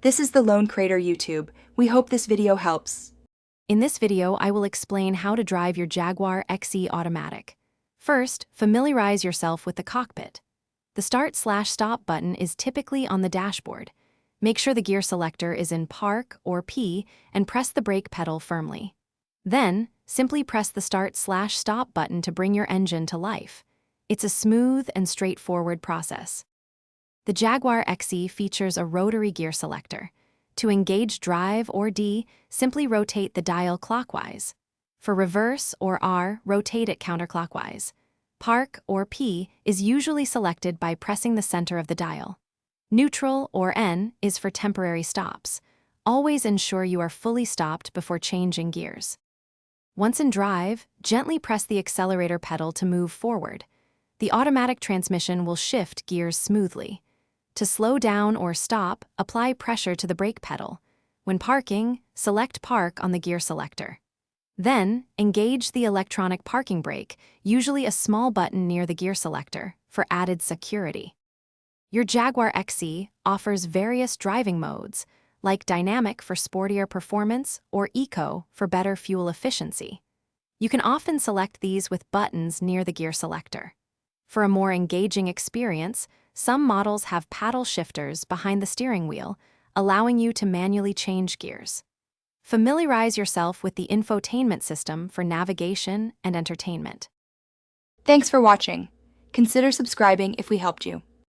This is the Lone Crater YouTube. We hope this video helps. In this video, I will explain how to drive your Jaguar XE automatic. First, familiarize yourself with the cockpit. The Start/Stop button is typically on the dashboard. Make sure the gear selector is in Park or P and press the brake pedal firmly. Then, simply press the Start/Stop button to bring your engine to life. It's a smooth and straightforward process. The Jaguar XE features a rotary gear selector. To engage drive or D, simply rotate the dial clockwise. For reverse or R, rotate it counterclockwise. Park or P is usually selected by pressing the center of the dial. Neutral or N is for temporary stops. Always ensure you are fully stopped before changing gears. Once in drive, gently press the accelerator pedal to move forward. The automatic transmission will shift gears smoothly. To slow down or stop, apply pressure to the brake pedal. When parking, select Park on the gear selector. Then, engage the electronic parking brake, usually a small button near the gear selector, for added security. Your Jaguar XE offers various driving modes, like Dynamic for sportier performance or Eco for better fuel efficiency. You can often select these with buttons near the gear selector. For a more engaging experience, some models have paddle shifters behind the steering wheel, allowing you to manually change gears. Familiarize yourself with the infotainment system for navigation and entertainment. Thanks for watching. Consider subscribing if we helped you.